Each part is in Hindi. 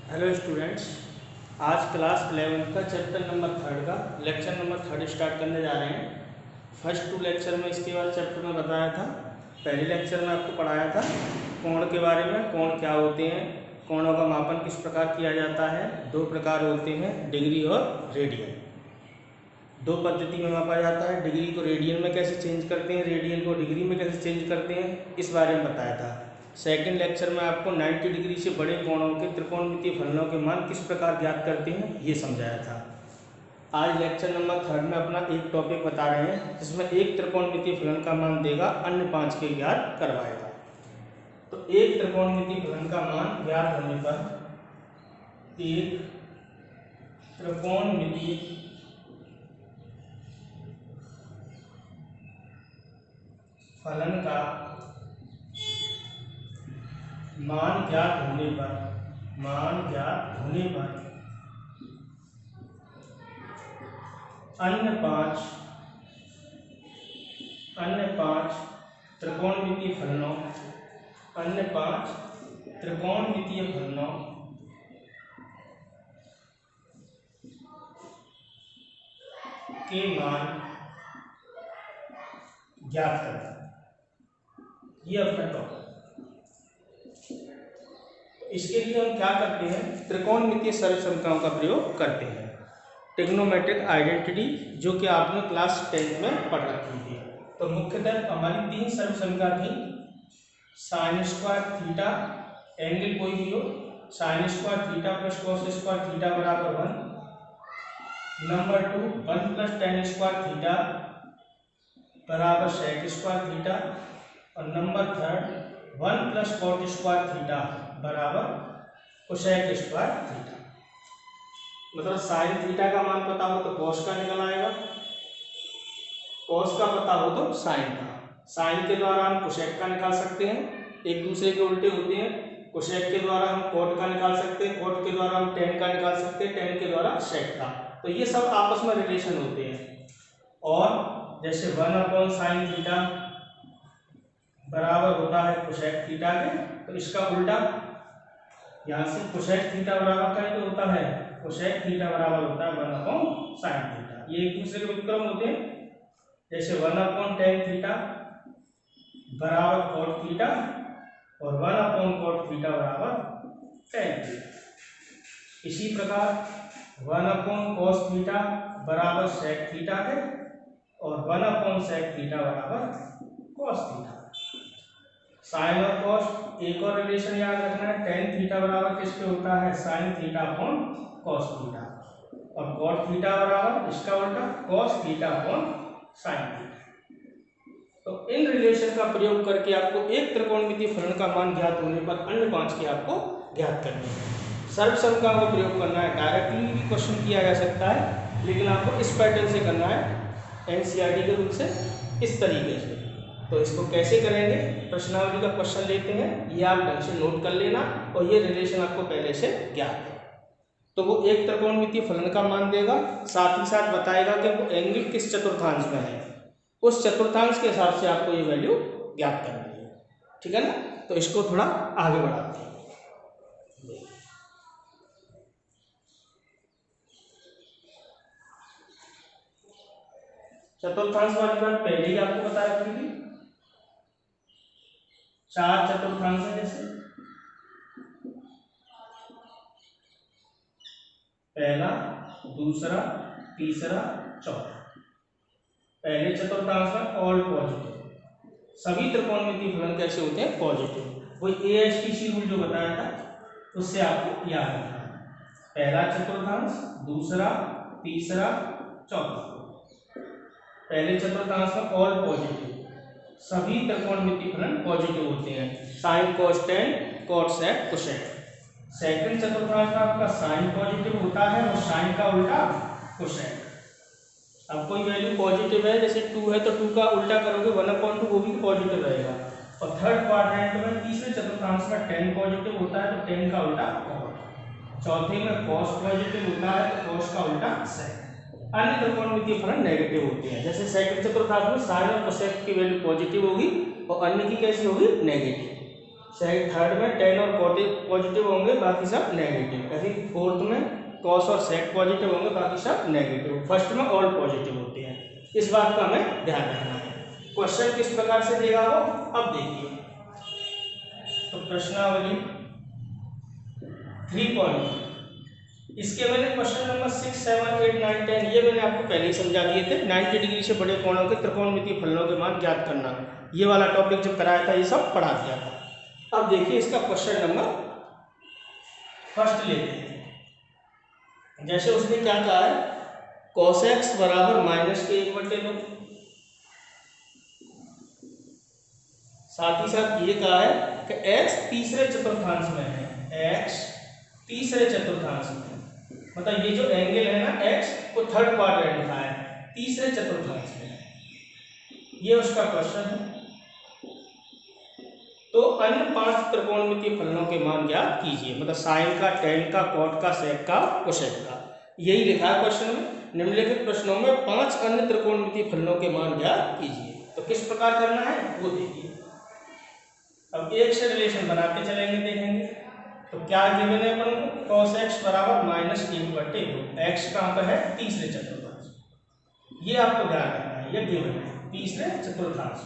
हेलो स्टूडेंट्स, आज क्लास 11 का चैप्टर नंबर 3 का लेक्चर नंबर 3 स्टार्ट करने जा रहे हैं। फर्स्ट 2 लेक्चर में इसके बाद चैप्टर में बताया था। पहले लेक्चर में आपको पढ़ाया था कोण के बारे में, कोण क्या होते हैं, कोणों का मापन किस प्रकार किया जाता है। 2 प्रकार होते हैं, डिग्री और रेडियन। 2 पद्धति में मापा जाता है। डिग्री को रेडियन में कैसे चेंज करते हैं, रेडियन को डिग्री में कैसे चेंज करते हैं, इस बारे में बताया था। सेकंड लेक्चर में आपको 90 डिग्री से बड़े कोणों के त्रिकोणमितीय फलनों के मान किस प्रकार ज्ञात करते हैं, ये समझाया था। आज लेक्चर नंबर 3 में अपना एक टॉपिक बता रहे हैं जिसमें एक त्रिकोणमितीय फलन का मान देगा, अन्य 5 के ज्ञात करवाएगा। तो एक त्रिकोणमितीय फलन का मान ज्ञात होने पर एक त्रिकोणमितीय फलन का मान ज्ञात होने पर अन्य पांच त्रिकोणमितीय फलनों के मान ज्ञात करना, ये अपना टॉपिक। इसके लिए हम क्या करते हैं, त्रिकोणमितीय सर्वसंख्याओं का प्रयोग करते हैं। ट्रिग्नोमेट्रिक आइडेंटिटी, जो कि आपने क्लास 10 में पढ़ रखी थी। तो मुख्यतः हमारी 3 सर्वसंख्या थी। साइन स्क्वायर थीटा, एंगल कोई भी हो, sine square theta plus cos square theta बराबर 1। Number 2 1 plus tan square theta बराबर सेक स्क्वायर थीटा। और number 3 1 plus cot square theta बराबर कोसेक स्क्वायर थीटा। मतलब साइन थीटा का मान पता हो तो कॉस का निकल आएगा, कॉस का पता हो तो साइन का। साइन के द्वारा हम कोसेक का निकाल सकते हैं, एक दूसरे के उल्टे होते हैं। कोसेक के द्वारा हम कॉट का निकाल सकते हैं, कॉट के द्वारा हम टेन का निकाल सकते हैं, टेन के द्वारा सेक का। तो ये सब आपस में रिलेशन होते हैं। और जैसे 1/sin थीटा बराबर होता है कोसेक थीटा के, तो इसका उल्टा यहाँ से कोसेक थीटा बराबर क्या होता है, कोसेक थीटा बराबर होता है 1/sin थीटा। ये एक दूसरे के व्युत्क्रम होते हैं। जैसे 1/tan थीटा बराबर cot थीटा और 1/cot थीटा बराबर tan थीटा। इसी प्रकार 1/cos थीटा बराबर sec थीटा के और 1/sec थीटा बराबर cos थीटा। साइन और कॉस एक और रिलेशन याद रखना है, tan थीटा बराबर किसके होता है, sin theta upon cos theta. और cot थीटा बराबर इसका उल्टा cos theta upon sin theta. तो इन रिलेशन का प्रयोग करके आपको एक त्रिकोणमितीय फलन का मान ज्ञात होने पर अन्य 5 के आपको ज्ञात करने हैं। सर्वसंख्याओं का प्रयोग करना है, डायरेक्टली भी क्वेश्चन किया जा सकता है, लेकिन आपको इस पैटर्न से करना है, एनसीईआरटी के रूल से, इस तरीके से। तो इसको कैसे करेंगे, प्रश्नावली का क्वेश्चन लेते हैं, ये आप ढंग से नोट कर लेना। और ये रिलेशन आपको पहले से ज्ञात है। तो वो एक त्रिकोणमितीय फलन का मान देगा, साथ ही साथ बताएगा कि वो एंगल किस चतुर्थांश में है, उस चतुर्थांश के हिसाब से आपको ये वैल्यू ज्ञात करनी है। ठीक है ना। तो इसको थोड़ा आगे बढ़ाते हैं। चतुर्थांश वाली बात पहले ही आपको बता रखी थी। 4 चतुर्थांश है, जैसे पहला, दूसरा, तीसरा, चौथा। पहले चतुर्थांश में ऑल पॉजिटिव, सभी त्रिकोणमितीय फलन कैसे होते हैं, पॉजिटिव। वही एएसटीसी रूल जो बताया था उससे आपको याद रखना है। पहला चतुर्थांश, दूसरा, तीसरा, चौथा। पहले चतुर्थांश में ऑल पॉजिटिव, सभी त्रिकोणमितीय फलन पॉजिटिव होते हैं, sine cos tan cot sec cosec. Second चतुर्थांश में आपका साइन पॉजिटिव होता है और साइन का उल्टा कोसेक। अब कोई वैल्यू पॉजिटिव है, जैसे 2 है तो 2 का उल्टा करोगे 1/2, वो भी पॉजिटिव रहेगा। और थर्ड क्वाड्रेंट में, तीसरे चतुर्थांश में 10 पॉजिटिव होता है तो 10 का उल्टा cot। चौथे में cos पॉजिटिव होता है तो cos का उल्टा sec। अन्य त्रिकोणमितीय फलन नेगेटिव होते हैं, जैसे सेकंड चतुर्थांश में साइन और कोसेक की वैल्यू पॉजिटिव होगी और अन्य की कैसी होगी, नेगेटिव। थर्ड में टेन और कॉट पॉजिटिव होंगे, बाकी सब नेगेटिव। ऐसे फोर्थ में कॉस और सेक पॉजिटिव होंगे, बाकी सब नेगेटिव। फर्स्ट में ऑल पॉजिटिव होते हैं। इस बात का हमें ध्यान रखना है। क्वेश्चन किस प्रकार से देगा वो अब देखिए। तो प्रश्नावली 3 पॉइंट, इसके मैंने क्वेश्चन नंबर 6, 7, 8, 9, 10 ये मैंने आपको पहले ही समझा दिए थे। 90 डिग्री से बड़े कोणों के त्रिकोणमितीय फलनों के मान ज्ञात करना, ये वाला टॉपिक जब कराया था ये सब पढ़ा दिया था। अब देखिए इसका क्वेश्चन नंबर फर्स्ट लेते हैं। जैसे उसने क्या कहा है, cos x बराबर -1/2, साथ ही साथ ये कहा है कि x तीसरे चतुर्थांश में है, x तीसरे चतुर्थांश में, मतलब ये जो एंगल है ना x को थर्ड क्वाड्रेंट का है, तीसरे चतुर्थांश में है। ये उसका क्वेश्चन है। तो अन्य 5 त्रिकोणमितीय फलनों के मान ज्ञात कीजिए, मतलब साइन का, टेन का, कॉट का, सेक का, कोसेक का, यही लिखा है क्वेश्चन में। निम्नलिखित प्रश्नों में 5 अन्य त्रिकोणमितीय फलनों के मान ज्ञात कीजिए। तो किस प्रकार करना है वो देखिए। अब एक से रिलेशन बनाते चलेंगे, देखेंगे। तो क्या गिवन है अपन को, cos x बराबर -1/2, x कहाँ पर है, तीसरे चतुर्थांश, ये आपको ध्यान रखना है, ये गिवन है तीसरे चतुर्थांश।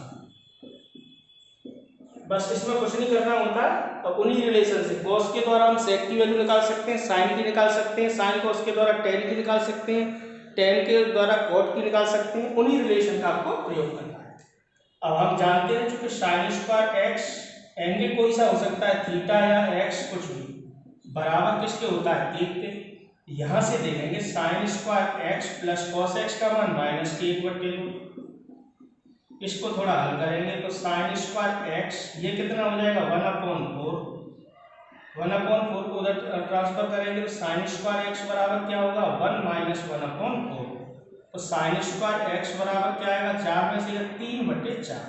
बस इसमें कुछ नहीं करना होता है। अब उन्हीं रिलेशन से cos के द्वारा हम sec की वैल्यू निकाल सकते हैं, sin की निकाल सकते हैं, sin cos के द्वारा tan की निकाल सकते हैं, tan के द्वारा cot की निकाल सकते हैं। उन्हीं रिलेशन का आपको प्रयोग करना है। अब हम जानते हैं चूंकि sin² x एंगल कोई सा हो सकता है, थीटा या x कुछ भी, बराबर किसके होता है, 1 के। यहाँ से देखेंगे sin² x plus cos x का मान -1/2। इसको थोड़ा हल करेंगे तो sin² x ये कितना हो जाएगा, 1/4। 1/4 को उधर ट्रांसफर करेंगे तो sin² x बराबर क्या होगा, 1 - 1/4। तो sin² x बराबर क्या आएगा, 4 में से 3/4।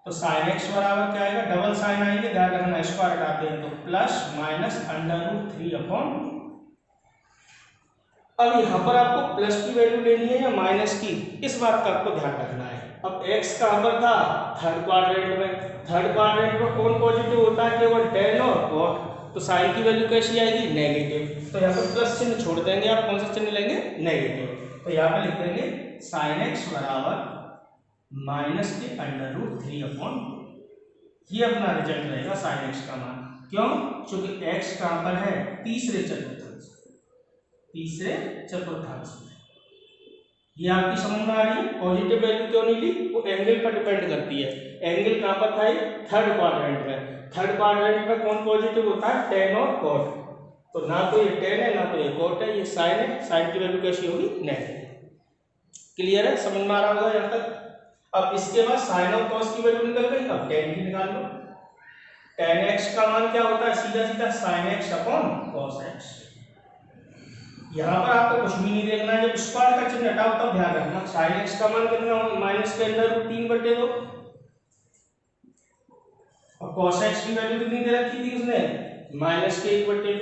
तो sin x बराबर क्या आएगा, डबल साइन आएंगे, ध्यान रखना, स्क्वायर हटाते हैं तो प्लस माइनस √3/। अब यहाँ पर आपको प्लस की वैल्यू लेनी है या माइनस की, इस बात का आपको ध्यान रखना है। अब x कहाँ पर था, थर्ड क्वाड्रेंट में। थर्ड क्वाड्रेंट में कौन पॉजिटिव होता है, केवल tan और cot। तो साइन की वैल्यू कैसी आएगी, नेगेटिव। तो यहाँ पर प्लस चिन्ह छोड़ देंगे आप, कौन सा चिन्ह लेंगे, नेगेटिव। तो यहाँ पर लिख देंगे sin x बराबर -√3/। ये अपना रिजल्ट रहेगा sin x का मान। क्यों, क्योंकि x कहाँ पर है, तीसरे चतुर्थांश, तीसरे चतुर्थांश में। ये आपकी समझ में आ रही है। पॉजिटिव वैल्यू क्यों नहीं ली, वो एंगल पर डिपेंड करती है। एंगल कहाँ पर था, थर्ड क्वाड्रेंट में। थर्ड क्वाड्रेंट में कौन पॉजिटिव होता है, tan और cot। तो ना तो ये tan है ना तो ये cot है, ये sin है। sin की वैल्यू कैसी होगी, नेगेटिव। क्लियर है, समझ में आ रहा होगा यहाँ तक। अब इसके बाद sin और cos की वैल्यू निकल गई, अब tan की निकाल लो। tan x का मान क्या होता है, सीधा सीधा sin x/cos x। यहाँ पर आपको कुछ भी नहीं देखना है, जब स्क्वायर का चिन्ह हटाओ तब ध्यान रखना। sin x का मान कितना होगा, माइनस के अंदर √3/2। और cos x की वैल्यू कितनी दे रखी थी उसने, -1/2।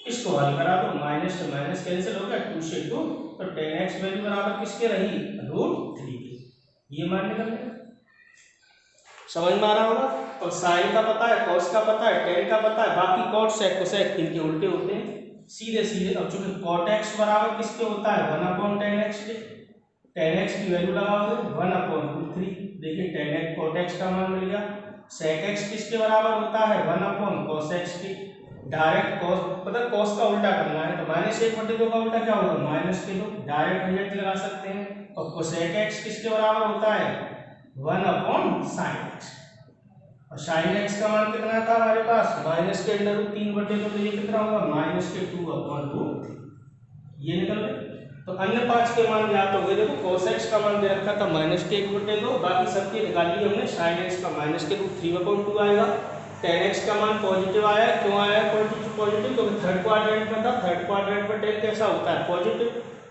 इसको हल करा दो, माइनस से माइनस कैंसिल हो गया, 2 से 2। तो tan x वैल्यू बराबर किसके रही, √3 के। ये मान निकल गया, समझ में आ रहा होगा। और sin का पता है, cos का पता है, tan का पता है, बाकी cot sec cosec इनके उल्टे होते हैं, सीधे सीधे। अब चूंकि cot x बराबर किसके होता है, 1/tan x के। tan x की वैल्यू लगाओगे 1/√3। देखिए tan x cot x का मान मिल गया। sec x किसके बराबर होता है, 1/cos x के। डायरेक्ट cos, मतलब cos का उल्टा करना है तो -1/2 का उल्टा क्या होगा, -2। डायरेक्ट रिजल्ट लगा सकते हैं। और cosec x किसके बराबर होता है, 1/sin x। और sin x का मान कितना था हमारे पास, -√3/2। तो ये कितना होगा, -2/√3। ये निकल गए। तो अन्य 5 के मान ज्ञात हो गए। देखो cos x का मान दे रखा था -1/2, बाकी सबके निकाल लिए हमने। sin x का -√3/2 आएगा। tan x का मान पॉजिटिव आया, क्यों आया पॉजिटिव, क्योंकि थर्ड क्वाड्रेंट में था। थर्ड क्वाड्रेंट में tan कैसा होता है, पॉजिटिव।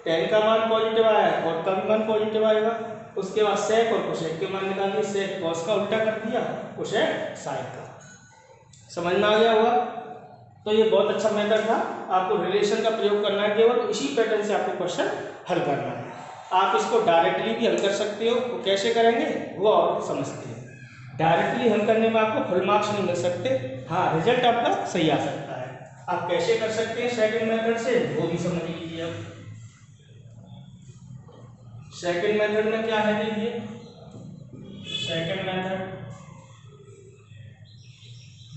tan का मान पॉजिटिव आया, cot का भी मान पॉजिटिव आएगा। उसके बाद sec और cosec के मान निकाल दिए। sec cos का उल्टा कर दिया, cosec sin का। समझ में आ गया होगा। तो ये बहुत अच्छा मेथड था, आपको रिलेशन का प्रयोग करना है केवल, इसी पैटर्न से आपको क्वेश्चन हल करना है। आप इसको डायरेक्टली भी हल कर सकते हो, तो कैसे करेंगे वो और समझते हैं। डायरेक्टली हल करने में आपको फुल मार्क्स नहीं मिल सकते, हाँ रिजल्ट आपका सही आ सकता है। आप कैसे कर सकते हैं सेकंड मेथड से, वो भी समझ लीजिए। अब सेकंड मेथड में क्या है, देखिए सेकंड मेथड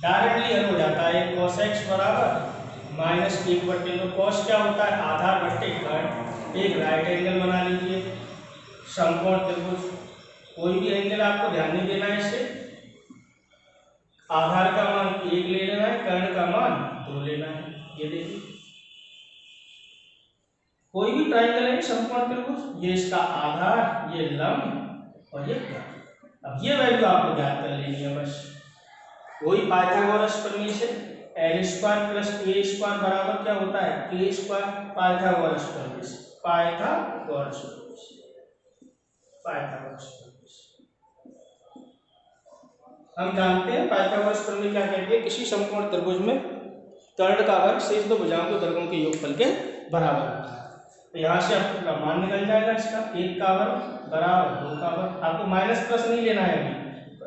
डायरेक्टली हल हो जाता है। cos x बराबर माइनस 1/2। cos क्या होता है, आधार बट्टे कर्ण। एक राइट एंगल बना लीजिए, समकोण त्रिभुज। कोई भी एंगल आपको ध्यान नहीं देना है, इससे आधार का मान 1 ले लेना है, कर्ण का मान 2 लेना है। ये देखिए कोई भी ट्रायंगल है समकोण त्रिभुज, ये इसका आधार, ये लंब और ये कर्ण। अब ये वैल्यू आपको ज्ञात कर लेनी है बस। वही पाइथागोरस प्रमेय से l square plus a square बराबर क्या होता है, k स्क्वायर। पाइथागोरस प्रमेय से, पाइथागोरस प्रमेय से, पाइथागोरस प्रमेय से हम जानते हैं पाइथागोरस प्रमेय क्या कहती है, किसी समकोण त्रिभुज में कर्ण का वर्ग शेष दो भुजाओं के वर्गों के योगफल के बराबर होता है। तो यहाँ से आपका मान निकल जाएगा इसका, 1 का वर्ग बराबर 2 का वर्ग। आपको माइनस प्लस नहीं लेना है अभी।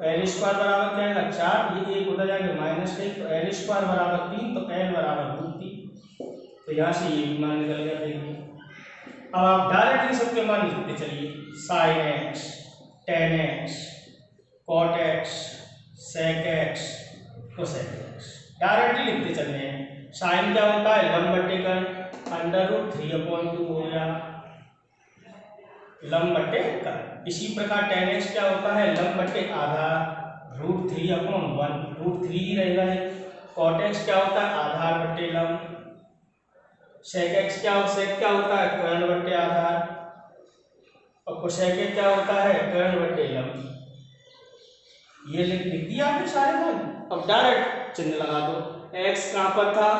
एल स्क्वायर बराबर क्या आएगा 4, ये 1 होता जाएगा माइनस 1, तो एल स्क्वायर बराबर 3, तो एल बराबर √3। तो यहाँ से ये भी मान निकल गया। देखिए अब आप डायरेक्टली सबके मान लिखते चलिए, sine X, tan X, cot X, sec X, cosec X, directly लिखते चल रहे हैं। साइन क्या होता है, लंब बट्टे कर्ण, √3/2 हो गया लंब बट्टे कर्ण। इसी प्रकार tan x क्या होता है, लंब बट्टे आधार, √3/1, √3 ही रहेगा। cot x क्या होता है, आधार बट्टे लंब। sec x सेक क्या होता है, कर्ण बट्टे आधार। और cosec क्या होता है, कर्ण बट्टे लंब। ये लिख दिया आपने सारे मान। अब डायरेक्ट चिन्ह लगा दो। x कहाँ पर था,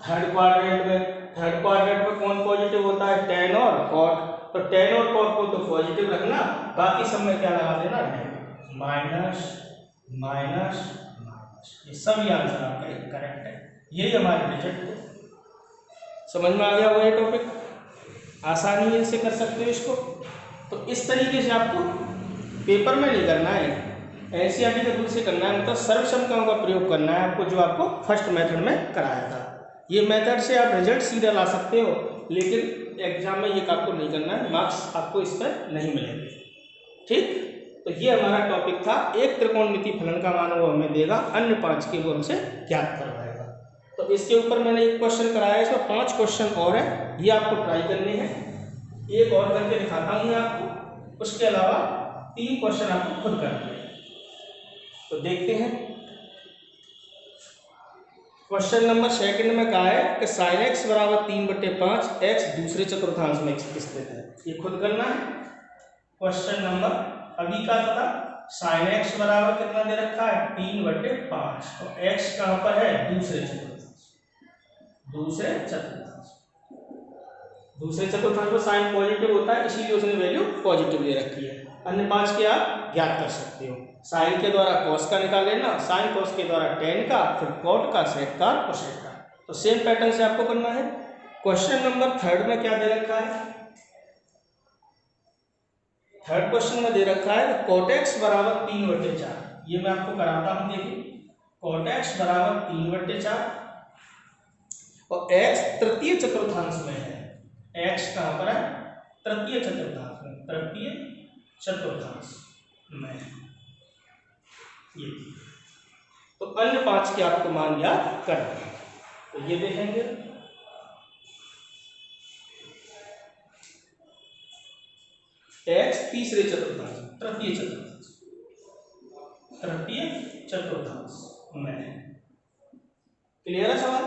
थर्ड क्वाड्रेंट में। थर्ड क्वाड्रेंट में कौन पॉजिटिव होता है, tan और cot। तो tan और cot को तो पॉजिटिव रखना, बाकी सब में क्या लगा देना, माइनस माइनस माइनस। ये सभी आंसर आपका करेक्ट है। यही हमारे रिजल्ट है। समझ में आ गया वो ये टॉपिक, आसानी से कर सकते हो इसको। तो इस तरीके से आपको पेपर में नहीं करना है, एनसीईआरटी के रूल से करना है, मतलब सर्वसमीकरणों का प्रयोग करना है आपको, जो आपको फर्स्ट मेथड में कराया था। ये मेथड से आप रिजल्ट सीधा ला सकते हो, लेकिन एग्जाम में ये आपको नहीं करना है, मार्क्स आपको इस पर नहीं मिलेंगे। ठीक, तो ये हमारा टॉपिक था। एक त्रिकोणमितीय फलन का मान वो हमें देगा, अन्य 5 के वो हमसे ज्ञात करवाएगा। तो इसके ऊपर मैंने एक क्वेश्चन कराया, इसमें 5 क्वेश्चन और है, ये आपको ट्राई करने हैं। एक और करके दिखाता हूँ मैं आपको, उसके अलावा 3 क्वेश्चन आपको खुद करने हैं। तो देखते हैं क्वेश्चन नंबर सेकंड में कहा है कि sin x बराबर 3/5, x दूसरे चतुर्थांश में स्थित है। ये खुद करना है। क्वेश्चन नंबर अभी का था, sin x बराबर कितना दे रखा है, 3/5, तो x कहाँ पर है, दूसरे चतुर्थांश। दूसरे चतुर्थांश, दूसरे चतुर्थांश में साइन पॉजिटिव होता है, इसीलिए उसने वैल्यू पॉजिटिव ले रखी है। अन्य 5 के आप ज्ञात कर सकते हो। साइन के द्वारा कॉस का निकाल लेना, साइन कॉस के द्वारा टेन का, फिर कॉट का, सेक का, कोसेक का। तो सेम पैटर्न से आपको करना है। क्वेश्चन नंबर थर्ड में क्या दे रखा है, थर्ड क्वेश्चन में दे रखा है कॉट एक्स बराबर 3/4। ये मैं आपको कराता हूं, देखिए कॉट एक्स बराबर 3/4 और एक्स तृतीय चतुर्थांश में है। एक्स कहां पर है, तृतीय चतुर्थांश में, तृतीय चतुर्थांश में। ये तो अन्य 5 के आपको मान याद करना है। तो ये देखेंगे, एक्स तीसरे चतुर्थांश, तृतीय चतुर्थांश, तृतीय चतुर्थांश में। क्लियर है सवाल,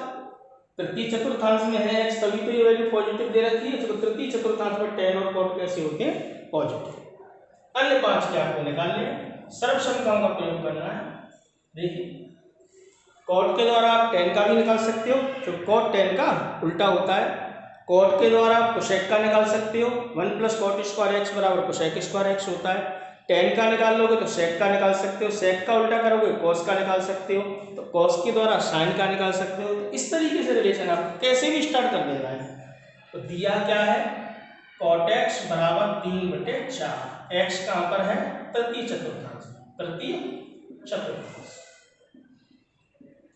तृतीय चतुर्थांश में है एक्स, तभी तो ये वैल्यू पॉजिटिव दे रखी है। तो तृतीय चतुर्थांश में टेन और कॉट कैसे होते हैं, पॉजिटिव। अन्य 5 के आपको निकालने, सर्वसमीकरणों का प्रयोग करना है। देखिए कॉट के द्वारा आप टेन का भी निकाल सकते हो, जो कॉट टेन का उल्टा होता है। कॉट के द्वारा आप कोसेक का निकाल सकते हो, 1 + cot स्क्वायर x बराबर कोसेक स्क्वायर x होता है। टेन का निकाल लोगे तो सेक का निकाल सकते हो, सेक का उल्टा करोगे कॉस का निकाल सकते हो, तो कॉस के द्वारा साइन का निकाल सकते हो। तो इस तरीके से रिलेशन आप कैसे भी स्टार्ट कर देना है। तो दिया क्या है, cot x बराबर 3/4, x कहाँ पर है, तृतीय चतुर्थांश, तृतीय चतुर्थांश।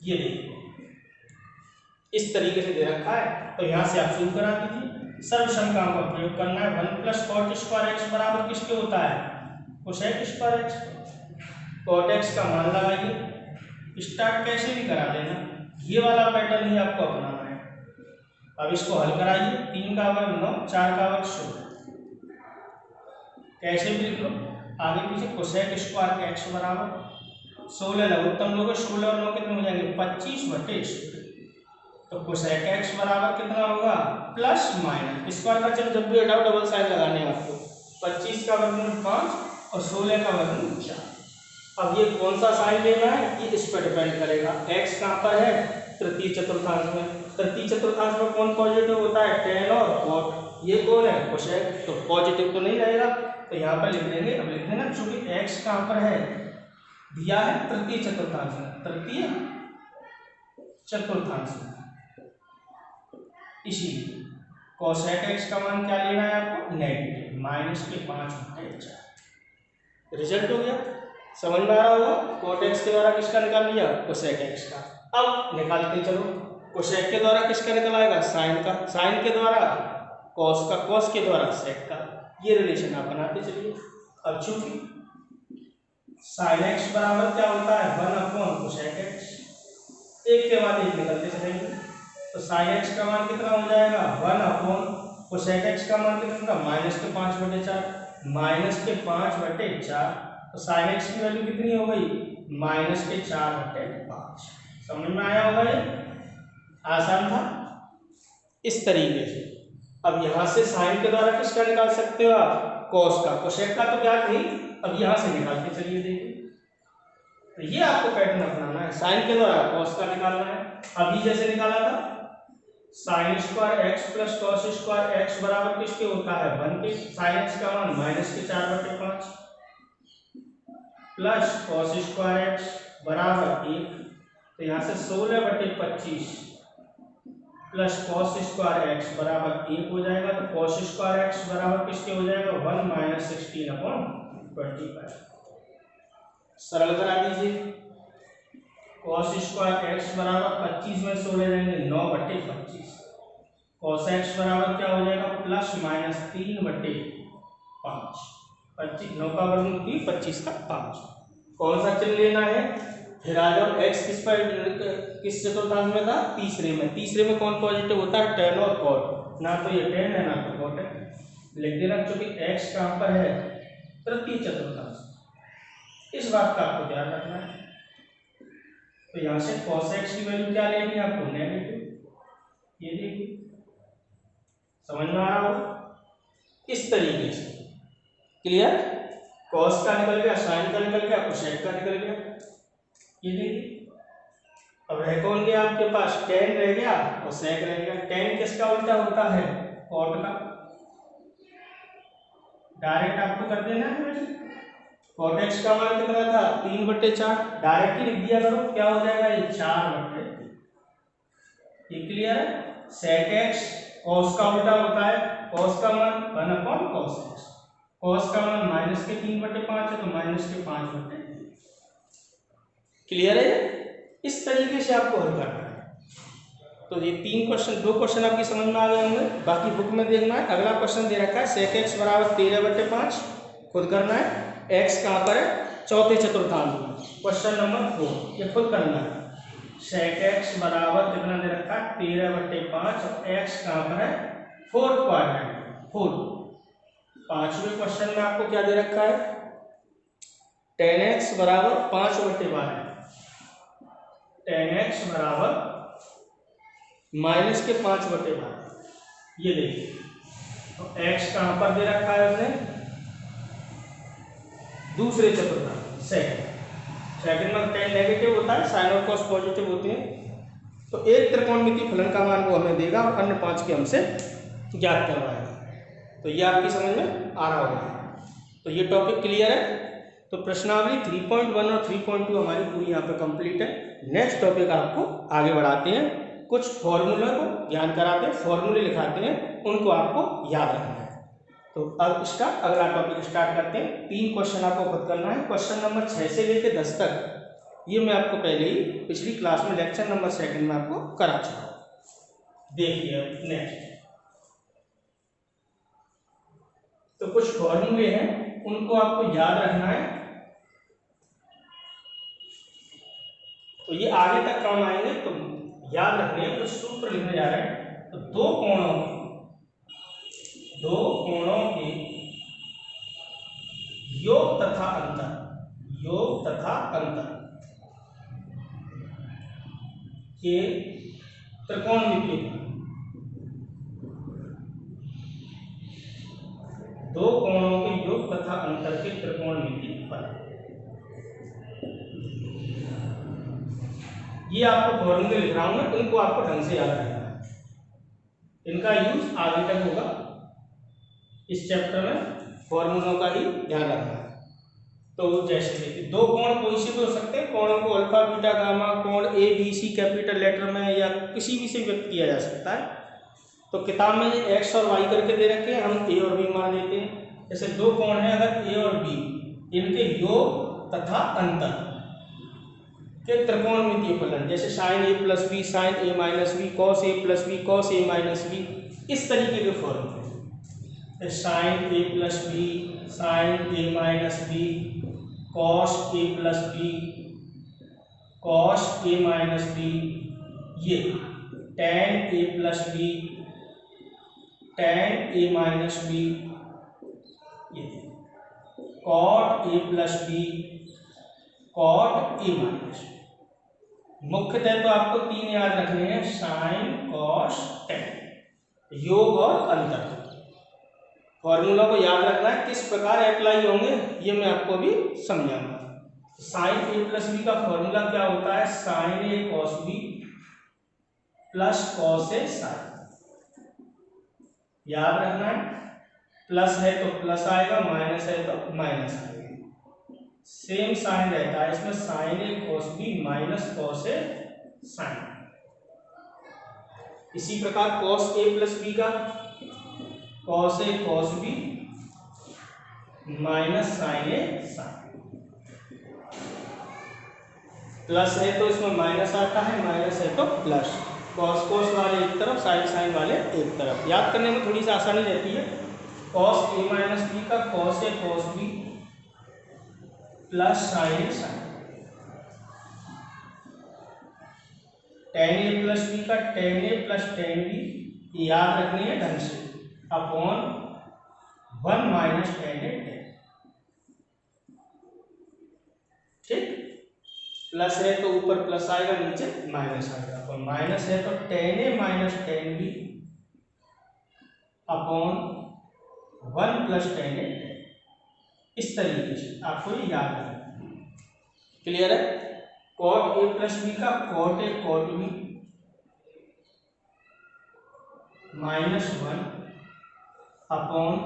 ये देखिए इस तरीके से दे रखा है, तो यहाँ से आप शुरू करा दीजिए। सर्वसम काम का प्रयोग करना है। 1 + cot स्क्वायर x बराबर किसके होता है? Cosec square x। cot x का मान लगाइए। स्टार्ट कैसे भी करा लेना, ये वाला पैटर्न ही आपको अपनाना है। अब इसको हल कराइए। 3 का वर्ग 9, 4 का वर्ग 16, कैसे भी लिख लो आगे पीछे। कोसेक स्क्वायर x बराबर 16 लघुत्तम लोगे, 16 और 9 कितने हो जाएंगे? 25/16। तो कोसेक x बराबर कितना होगा? प्लस माइनस स्क्वायर का चिन्ह जब भी हटाओ डबल साइन लगाने हैं आपको। 25 का वर्गमूल 5 और 16 का वर्गमूल 4। अब ये कौन सा साइन लेना है, ये इस पर डिपेंड करेगा। x कहाँ पर है? तृतीय चतुर्थांश में। तृतीय चतुर्थांश में कौन पॉजिटिव होता है? tan और cot। ये कौन है? कोसेक। तो पॉजिटिव तो नहीं रहेगा, तो यहाँ पर लिख देंगे। अब लिख देना चूंकि x कहाँ पर है? दिया है तृतीय चतुर्थांश में। तृतीय चतुर्थांश में, इसीलिए कोसेक x का मान क्या लेना है आपको? नेगेटिव, -5/4। रिजल्ट हो गया, समझ में आ रहा होगा। cot x के द्वारा किसका निकाल लिया? कोसेक x का। अब निकालते चलो। कोसेक के द्वारा किसका निकल आएगा? साइन का। साइन के द्वारा कॉस का, कॉस के द्वारा सेक का। ये रिलेशन आप बनाते चलिए। अब चूंकि साइन x बराबर क्या होता है? 1/कोसेक x। एक के बाद एक निकलते चलेंगे। तो साइन x का मान कितना हो जाएगा? 1/कोसेक x का मान कितना? -5/4। -5/4। तो साइन x की वैल्यू कितनी हो गई? -4/5। समझ में आया होगा? ये आसान था। इस तरीके से अब यहाँ से साइन के द्वारा किसका निकाल सकते हो आप? कॉस का। कोसेक का तो ज्ञात नहीं, अब यहाँ से निकालते चलिए। देखिए तो ये आपको पैटर्न अपनाना है। साइन के द्वारा कॉस का निकालना है। अभी जैसे निकाला था, sine square x plus cos square x बराबर किसके होता है? 1 के। साइन x का मान -4/5 प्लस कॉस स्क्वायर x बराबर 1। तो यहाँ से 16/25 प्लस कॉस स्क्वायर x बराबर 1 हो जाएगा। तो कॉस स्क्वायर x बराबर किसके हो जाएगा? 1 - 16/25। सरल करा दीजिए। कॉस स्क्वायर x बराबर 25 में 16 जाएंगे 9/25। कॉस x बराबर क्या हो जाएगा? +-3/5। 25 9 का वर्गमूल 3, 25 का 5। कौन सा चिन्ह लेना है? फिर आ जाओ। x किस चतुर्थांश में था? तीसरे में। तीसरे में कौन पॉजिटिव होता है? tan और cot। ना तो ये tan है ना तो cot है। लिख देना चूंकि x कहाँ पर है? तृतीय चतुर्थांश। इस बात का आपको ध्यान रखना है। तो यहाँ से cos x की वैल्यू क्या लेनी है आपको? नेगेटिव। ये देखिए समझ में आ रहा होगा। इस तरीके से क्लियर। cos का निकल गया, साइन का निकल गया, कोसेक का निकल गया। ये देखिए अब रह कौन गया आपके पास? tan रह गया और sec रह गया। tan किसका उल्टा होता है? cot का। डायरेक्ट आपको कर देना है। cot x का मान कितना था? 3/4। डायरेक्ट ही लिख दिया करो, क्या हो जाएगा? ये 4/3। ये क्लियर है। sec x cos का उल्टा होता है। cos का मान 1/cos x। cos का मान -3/5 है, तो -5/3। क्लियर है? इस तरीके से आपको हल करना है। तो ये 3 क्वेश्चन, 2 क्वेश्चन आपकी समझ में आ गए होंगे। बाकी बुक में देखना है। अगला क्वेश्चन दे रखा है sec x बराबर 13/5। खुद करना है। x कहाँ पर है? चौथे चतुर्थांश में। क्वेश्चन नंबर 4 ये खुद करना है। sec x बराबर कितना दे रखा है? 13/5 और x कहाँ पर है? 4th quadrant. 4। 5वें क्वेश्चन में आपको क्या दे रखा है? tan x बराबर 5/12। tan x बराबर -5/12। ये देखिए तो x कहाँ पर दे रखा है उसने? दूसरे चतुर्थांश सेकंड में tan नेगेटिव होता है, साइन और cos पॉजिटिव होते हैं। तो एक त्रिकोणमितीय फलन का मान वो हमें देगा और अन्य 5 के हमसे ज्ञात करवाएगा। तो ये आपकी समझ में आ रहा होगा। तो ये टॉपिक क्लियर है। तो प्रश्नावली 3.1 और 3.2 हमारी पूरी यहाँ पे कंप्लीट है। नेक्स्ट टॉपिक आपको आगे बढ़ाते हैं। कुछ फॉर्मूला को ज्ञान कराते हैं, फॉर्मूले लिखाते हैं, उनको आपको याद रखना है। तो अब इसका अगला टॉपिक स्टार्ट करते हैं। 3 क्वेश्चन आपको खुद करना है। क्वेश्चन नंबर 6 से लेकर 10 तक ये मैं आपको पहले ही पिछली क्लास में लेक्चर नंबर 2 में आपको करा चुका हूँ। देखिए अब नेक्स्ट, तो कुछ फॉर्मूले हैं उनको आपको याद रखना है, तो ये आगे तक काम आएंगे, तो याद रखने कुछ सूत्र लिखने जा रहे हैं। तो दो कोणों के योग तथा अंतर के त्रिकोणमितीय फल, दो कोणों के योग तथा अंतर के त्रिकोणमितीय फल, ये आपको फॉर्मूले लिख रहा हूं मैं, इनको आपको ढंग से याद रखना है, इनका यूज आगे तक होगा। इस चैप्टर में फॉर्मूलों का ही ध्यान रखना है। तो जैसे देखिए, दो कोण कोई से भी हो सकते हैं, कोणों को अल्फा बीटा गामा कोण ABC कैपिटल लेटर में या किसी भी से व्यक्त किया जा सकता है। तो किताब में एक्स और वाई करके दे रखे हैं, हम ए और बी मान लेते हैं। जैसे दो कोण हैं, अगर ए और बी, इनके योग तथा अंतर के त्रिकोणमितीय फलन, जैसे sine A plus B sine A minus B, cos A plus B cos A minus B, इस तरीके के फॉर्मूले, sine A plus B sine A minus B, cos A plus B cos A minus B, ये tan A plus B tan A minus B, ये cot A plus B cot A minus B. मुख्यतः तो आपको तीन याद रखने हैं, साइन कॉस टेन, योग और अंतर। फॉर्मूला को याद रखना है, किस प्रकार अप्लाई होंगे ये मैं आपको भी समझाऊंगा। साइन ए प्लस बी का फॉर्मूला क्या होता है, sign A cos B plus cos A sign, याद रखना है। प्लस है तो प्लस आएगा, माइनस है तो माइनस आएगा, सेम साइन रहता है इसमें, sign A cos B minus cos A sign. इसी प्रकार कॉस ए प्लस बी का cos A cos B minus sine A sign, plus है तो इसमें माइनस आता है, माइनस है तो प्लस, कॉस कॉस वाले एक तरफ साइन साइन वाले एक तरफ। याद करने में थोड़ी सी आसानी रहती है। कॉस ए माइनस बी का cos A cos B plus sine A sign, ten A plus B का ten A plus tan B, याद रखनी है ढंग से, upon 1 minus ten A ten, ठीक। प्लस है तो ऊपर प्लस आएगा, नीचे माइनस आएगा, और माइनस है तो tan A minus tan B upon 1 plus tan A tan. इस तरीके से आपको ये याद रखना, क्लियर है। कॉट ए प्लस बी का cot A cot B minus 1 upon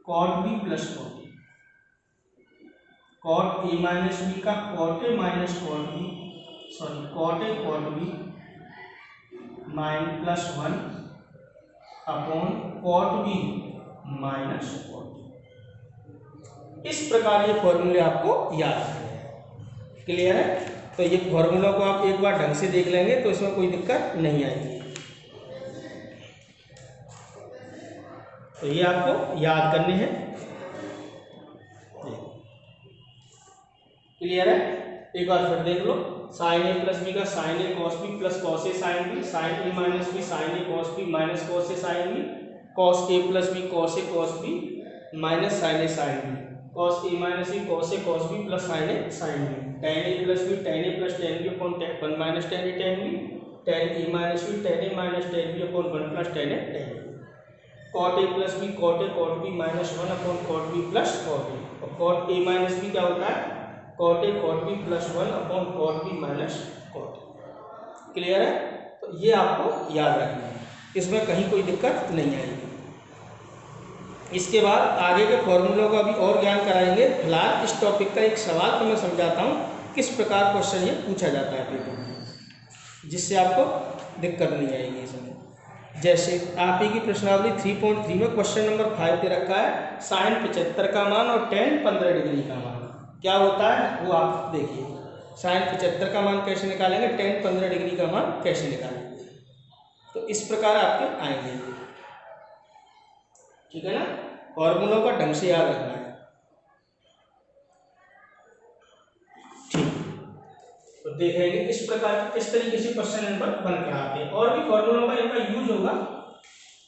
cot B plus cot A, cot A minus B का cot A minus cot B, sorry cot A cot B plus 1 upon cot B minus cot. इस प्रकार ये फॉर्मूले आपको याद रखने हैं, क्लियर है। तो ये फॉर्मूला को आप एक बार ढंग से देख लेंगे तो इसमें कोई दिक्कत नहीं आएगी। तो ये आपको याद करने हैं, क्लियर है। एक बार फिर देख लो, साइन ए प्लस बी का sine A cos B plus cos A sine B, sine A minus B sine A cos B minus cos A sine B, cos A plus B cos A cos B minus sine A sine B, cos A minus B cos A cos B plus sine A sine B, tan A plus B tan A plus tan B upon 1 minus ten A tan B, tan A minus B tan A minus tan B upon 1 plus tan A tan B, cot A plus B cot A cot B minus 1 upon cot B plus cot A, और कॉट ए माइनस बी क्या होता है, cot A cot B plus 1 upon cot B minus cot A, clear है। तो ये आपको याद रखना है, इसमें कहीं कोई दिक्कत नहीं आएगी। इसके बाद आगे के फॉर्मूलों का भी और ज्ञान कराएंगे। फिलहाल इस टॉपिक का एक सवाल तो मैं समझाता हूँ किस प्रकार क्वेश्चन ये पूछा जाता है पेपर में, जिससे आपको दिक्कत नहीं आएगी इसमें। जैसे आप की प्रश्नावली 3.3 में क्वेश्चन नंबर 5 दे रखा है, साइन 75 का मान और टेन 15 डिग्री का मान क्या होता है वो आप देखिए। साइन 75 का मान कैसे निकालेंगे, टेन 15 डिग्री का मान कैसे निकालेंगे। तो इस प्रकार आपके आएंगे, ठीक है ना। फॉर्मूलों का ढंग से याद रखना है, ठीक। तो देखेंगे इस प्रकार इस तरीके से क्वेश्चन नंबर 1 कराते हैं, और भी फॉर्मूलों का इनका यूज होगा।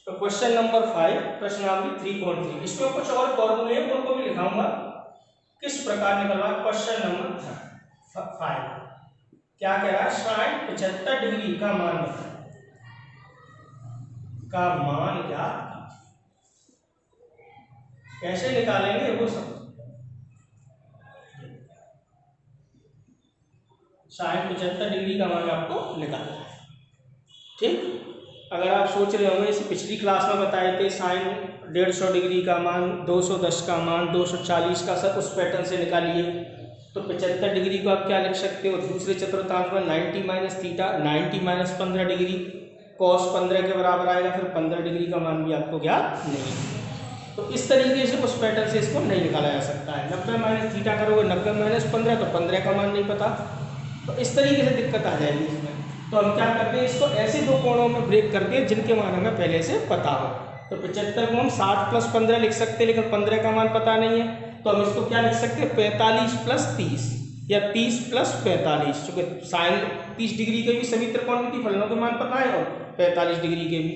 तो क्वेश्चन नंबर 5 प्रश्नावली 3.3, इसमें कुछ और फॉर्मूले हैं उनको भी लिखाऊंगा किस प्रकार निकलवा। क्वेश्चन नंबर 5 क्या कह रहा है, साइन 75 डिग्री का मान क्या कैसे निकालेंगे वो सब। साइन 75 डिग्री का मान आपको निकालना है, ठीक। अगर आप सोच रहे होंगे इसे पिछली क्लास में बताए थे, साइन 150 डिग्री का मान, 210 का मान, 240 का, सब उस पैटर्न से निकालिए। तो 75 डिग्री को आप क्या लिख सकते हो, दूसरे चतुर्थांश में 90 minus theta, 90 minus 15 degree, cos 15 के बराबर आएगा, फिर 15 डिग्री का मान भी आपको ज्ञात नहीं। तो इस तरीके से उस पैटर्न से इसको नहीं निकाला जा सकता है। 90 माइनस थीटा करोगे, 90 माइनस 15 तो 15 का मान नहीं पता, तो इस तरीके से दिक्कत आ जाएगी इसमें। तो हम क्या करते हैं, इसको ऐसे दो कोणों में ब्रेक करते हैं जिनके मान हमें पहले से पता हो। तो 75 को हम 60 प्लस 15 लिख सकते हैं, लेकिन 15 का मान पता नहीं है, तो हम इसको क्या लिख सकते हैं, 45 प्लस 30 या 30 प्लस 45, क्योंकि साइन 30 डिग्री के भी सभी त्रिकोणमितीय फलनों के मान पता है और 45 डिग्री के भी,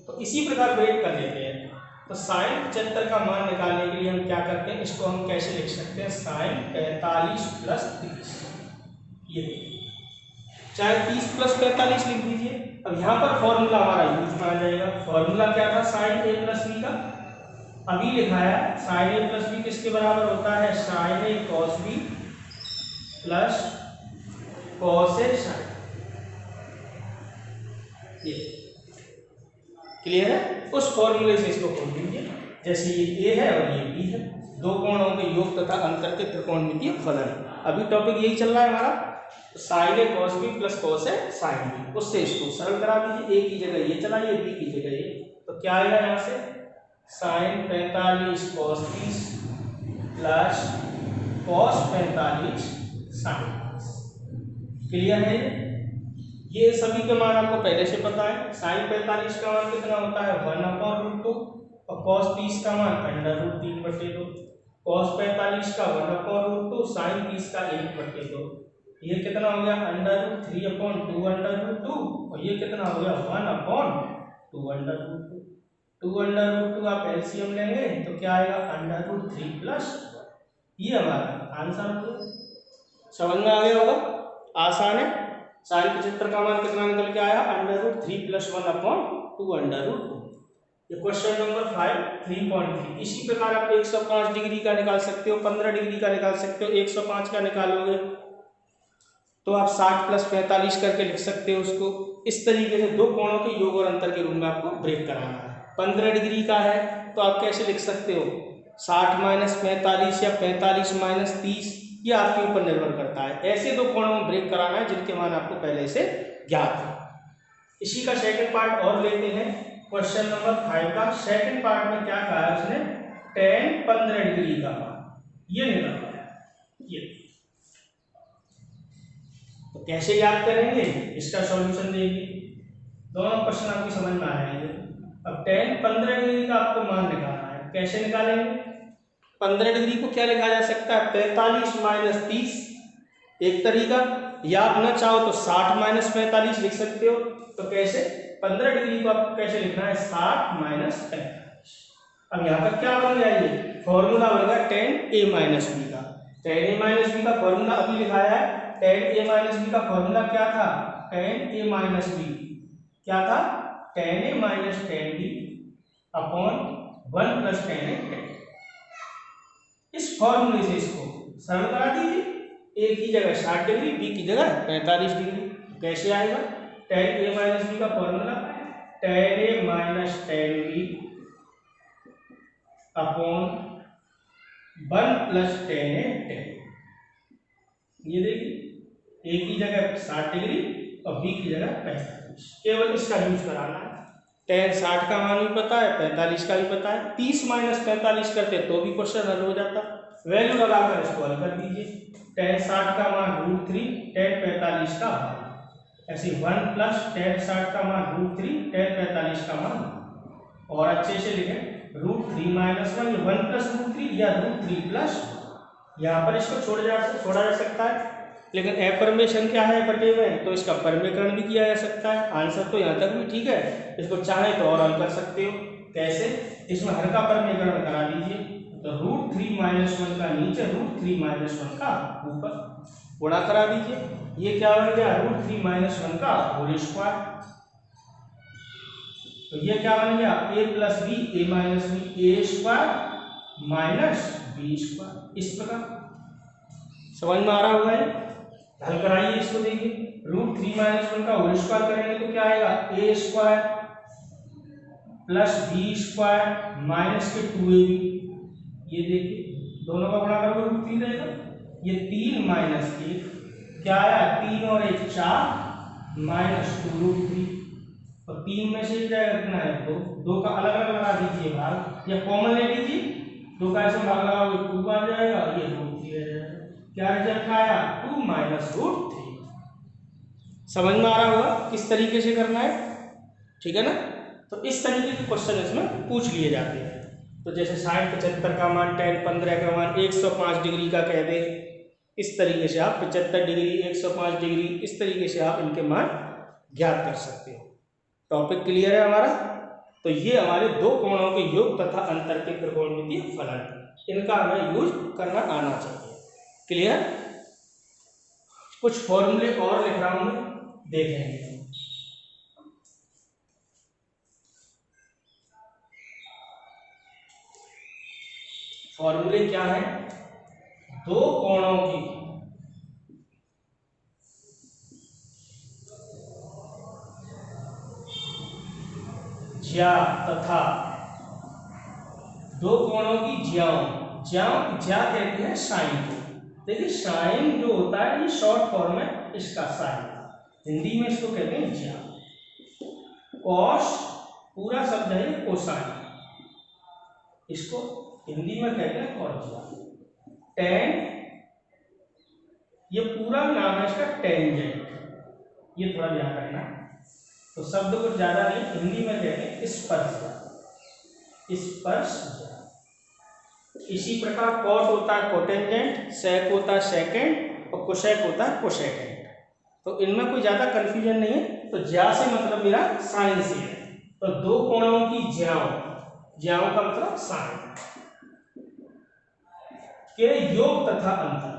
तो इसी प्रकार ब्रेक कर लेते हैं। तो साइन 75 का मान निकालने के लिए हम क्या करते हैं, इसको हम कैसे लिख सकते हैं, साइन 45 प्लस 30, ये चाहे 30 प्लस 45 लिख दीजिए। अब यहाँ पर फॉर्मूला हमारा यूज में आ जाएगा। फॉर्मूला क्या था, साइन ए प्लस बी का, अभी लिखा है साइन ए प्लस बी किसके बराबर होता है, sign A cos B plus cos A sign. ये क्लियर है। उस फॉर्मूले से इसको खोल दीजिए, जैसे ये ए है और ये बी है, दो कोणों के योग तथा अंतर के त्रिकोणमितीय फलन। अभी टॉपिक यही चल रहा है हमारा, sign A cos B plus cos A sine B, उससे इसको सरल करा दीजिए। ए की जगह ये चलाइए, बी की जगह ये, तो क्या आएगा यहाँ से, sine 45 cos 30 plus cos 45 sine. Clear है। ये सभी के मान आपको पहले से पता है। साइन 45 का मान कितना होता है, 1/√2, और कॉस 30 का मान √3/2, कॉस 45 का 1/√2, साइन 30 का 1/2। ये कितना हो गया, √3/2/2, और ये कितना हो गया, 1/2/2। 2/2 आप एलसीएम लेंगे तो क्या आएगा, √3 प्लस, ये हमारा आंसर हो गया। समझ में आ गया होगा, आसान है। साइन 75 का मान कितना निकल के आया, √3 प्लस 1/2/2। ये क्वेश्चन नंबर 5 3.3। इसी प्रकार आप 105 डिग्री का निकाल सकते हो, 15 डिग्री का निकाल सकते हो। 105 का निकालोगे तो आप 60 प्लस 45 करके लिख सकते हो उसको। इस तरीके से दो कोणों के योग और अंतर के रूप में आपको ब्रेक कराना है। 15 डिग्री का है तो आप कैसे लिख सकते हो, 60 माइनस 45 या 45 माइनस 30, ये आपके ऊपर निर्भर करता है। ऐसे दो कोणों में ब्रेक कराना है जिनके मान आपको पहले से ज्ञात है। इसी का सेकंड पार्ट और लेते हैं। क्वेश्चन नंबर 5 का सेकंड पार्ट में क्या कहा है उसने, tan 15 डिग्री का मान ये निकालना है। ये तो कैसे याद करेंगे, इसका सॉल्यूशन देंगे। दोनों क्वेश्चन आपकी समझ में आ जाएंगे। अब tan 15 डिग्री का आपको मान निकालना है, कैसे निकालेंगे। 15 डिग्री को क्या लिखा जा सकता है, 45 माइनस 30 एक तरीका, या आप ना चाहो तो 60 माइनस 45 लिख सकते हो। तो कैसे, 15 डिग्री को आपको कैसे लिखना है, 60 माइनस 45। अब यहाँ पर क्या बन गया, ये फॉर्मूला बनेगा tan a माइनस बी का। tan a माइनस बी का फॉर्मूला अभी लिखाया है। tan a माइनस बी का फॉर्मूला क्या था, tan a माइनस बी क्या था, tan a minus tan b upon 1 plus tan a tan। इस फॉर्मूले से इसको सरल करा दीजिए। a की जगह 60 डिग्री, b की जगह 45 डिग्री। कैसे आएगा, tan a माइनस बी का formula tan a minus tan b upon 1 plus tan a tan। ये देखिए, a की जगह 60 डिग्री और b की जगह 45, केवल इसका यूज कराना है। tan 60 का मान भी पता है, 45 का भी पता है। 30 माइनस 45 करते तो भी क्वेश्चन हल हो जाता। वैल्यू लगाकर इसको हल कर दीजिए। tan 60 का मान √3 tan 45 का मान। ऐसे 1 प्लस tan 60 का मान √3 tan 45 का मान। और अच्छे से लिखें √3 - 1 1 प्लस √3 या √3 प्लस। यहाँ पर इसको छोड़ा जा सकता है, लेकिन एफर्मेशन क्या है बटे में, तो इसका परमीकरण भी किया जा सकता है। आंसर तो यहाँ तक भी ठीक है, इसको चाहे तो और हल कर सकते हो। कैसे? इसमें हर का परमीकरण करा दीजिए, तो √3 - 1 का नीचे √3 - 1 का ऊपर गुणा करा दीजिए। ये क्या बन गया? √3 - 1 का होल स्क्वायर। तो ये क्या बन गया? a plus B a minus B A square minus B square. इस प्रकार समझ में आ रहा होगा ये? हल कराइए इसको, देखिए √3 - 1 का होल स्क्वायर करेंगे तो क्या आएगा? a square plus B square minus के 2ab। ये देखिए दोनों का गुणा करोगे √3 रहेगा। ये 3 - 1 क्या आया? 3 और 1 4 माइनस 2√3। और 3 में से जाएगा कितना है? 2। 2 का अलग अलग लगा दीजिए भाग, या कॉमन ले लीजिए। 2 का ऐसे भाग लगाओगे 2 आ जाएगा, ये √3 आ जाएगा। क्या रिजल्ट आया? 2 माइनस √3। समझ में आ रहा होगा किस तरीके से करना है, ठीक है ना? तो इस तरीके के क्वेश्चन इसमें पूछ लिए जाते हैं। तो जैसे 60 75 का मान, tan 15 का मान 105 डिग्री का कह दे, इस तरीके से आप 75 डिग्री 105 डिग्री इस तरीके से आप इनके मान ज्ञात कर सकते हो। टॉपिक क्लियर है हमारा? तो ये हमारे दो कोणों के योग तथा अंतर के त्रिकोणमितीय फलन, इनका हमें यूज करना आना चाहिए। क्लियर? कुछ फॉर्मूले और लिख रहा हूं, देखेंगे। फॉर्मूले क्या है? दो कोणों की ज्या तथा दो कोणों की ज्याओं ज्या कहते हैं साइन को। देखिए साइन जो होता है ये शॉर्ट फॉर्म है इसका, साइन हिंदी में इसको कहते हैं ज्या। कॉस पूरा शब्द है कोसाइन, इसको हिंदी में कहते हैं कॉस। टेन ये पूरा नाम है इसका टेंजेंट, ये थोड़ा ध्यान रखना। तो शब्द कुछ ज्यादा नहीं, हिंदी में कहते हैं स्पर्श। इसी प्रकार कॉट होता है कोटेंजेंट, सेक होता है सेकेंड और कोसेक होता है कोसेकेंड। तो इनमें कोई ज्यादा कंफ्यूजन नहीं है। तो ज्या से मतलब मेरा साइन से है। तो दो कोणों की ज्याओं का मतलब साइन के योग तथा अंतर,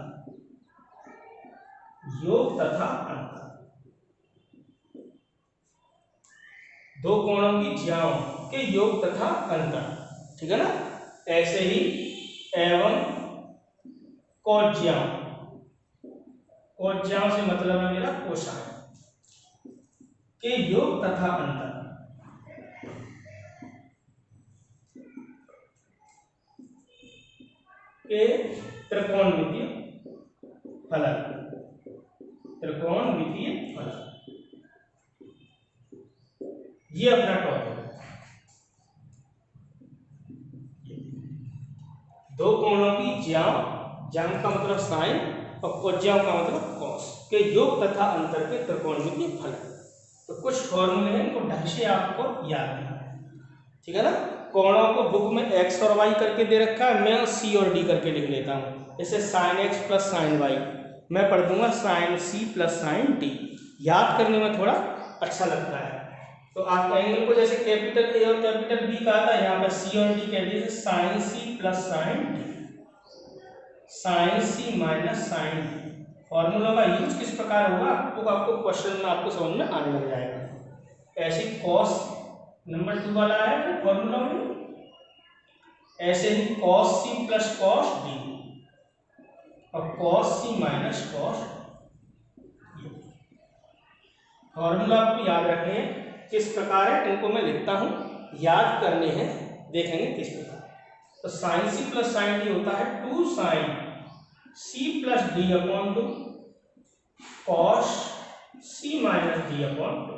दो कोणों की ज्याओं के योग तथा अंतर, ठीक है ना? ऐसे ही एवं कोज्याओं से मतलब है मेरा कोसाइन के योग तथा अंतर के त्रिकोणमितीय फलन, ये अपना टॉपिक है। दो कोणों की ज्याओं का मतलब साइन और कोज्याओं का मतलब कॉस के योग तथा अंतर के त्रिकोणमितीय फलन। तो कुछ फॉर्मूले हैं, इनको ढंग से आपको याद करना है, ठीक है ना? कोणों को बुक में x और y करके दे रखा है, मैं c और d करके लिख लेता हूँ। जैसे sin x plus sin y, मैं पढ़ दूंगा sin c plus sin d। याद करने में थोड़ा अच्छा लगता है। तो आप एंगल को जैसे कैपिटल A और कैपिटल B कहा था, यहाँ पर C और D कह दीजिए sin C plus sin D, sin C minus sin D। Formula का यूज किस प्रकार होगा तो आपको क्वेश्चन में आपको समझ में आने लग जाएगा। ऐसे cos नंबर 2 वाला है फॉर्मूला में, ऐसे ही cos C plus cos D और cos C minus cos D। Formula आपको याद रखने हैं किस प्रकार है, इनको मैं लिखता हूं, याद करने हैं, देखेंगे किस प्रकार। तो sin C plus sin D होता है 2 sin C plus D upon 2 cos C minus D upon 2।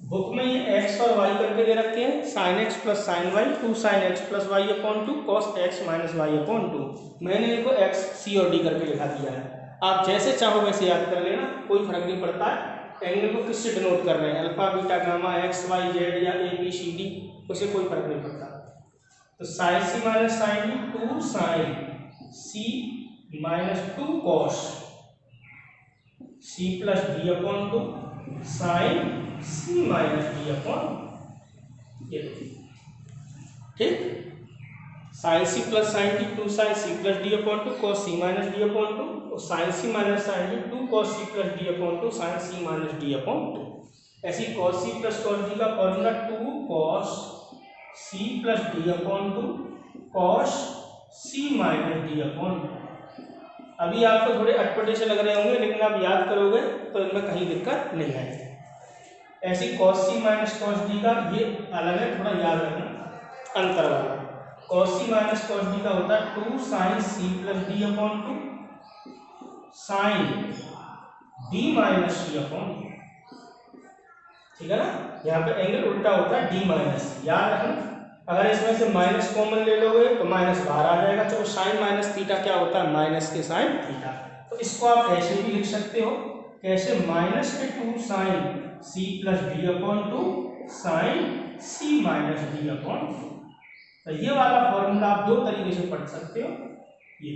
Book में ये x और y करके दे रखे हैं, sin x plus sine Y, 2 sin x plus Y upon 2 cos x minus Y upon 2। मैंने इनको x c और d करके लिखा दिया है। आप जैसे चाहो वैसे याद कर लेना, कोई फर्क नहीं पड़ता है। एंगल को किससे डिनोट कर रहे हैं, alpha beta gamma x y z या a b c d, उसे कोई फर्क नहीं पड़ता। तो sine C minus sine D, 2 sine C minus 2 cos C plus D upon 2 sine C minus D upon ये, ठीक। Sine C plus sine D, 2 sine C plus D upon 2 cos C minus D upon 2, और sine C minus sine D 2 cos C plus D upon 2 sine C minus D upon 2। ऐसी cos C plus cos D का formula 2 cos C plus D upon 2 cos C minus D upon 2। अभी आपको थोड़े अटपटे से लग रहे होंगे, लेकिन आप याद करोगे तो इनमें कहीं दिक्कत नहीं आएगी। ऐसी cos c minus cos d का ये अलग है, थोड़ा याद रखना अंतर वाला। cos c minus cos d का होता है 2 sin c plus d upon 2 sin d minus c upon 2, ठीक है ना। यहाँ पे एंगल उल्टा होता है d माइनस, याद रखना। अगर इसमें से माइनस कॉमन ले लोगे तो माइनस बाहर आ जाएगा, तो साइन माइनस थीटा क्या होता है, माइनस के साइन थीटा। तो इसको आप ऐसे भी लिख सकते हो, कैसे, माइनस के 2 sine C plus D upon 2 sine C minus D upon 2। तो ये वाला फॉर्मूला आप दो तरीके से पढ़ सकते हो। ये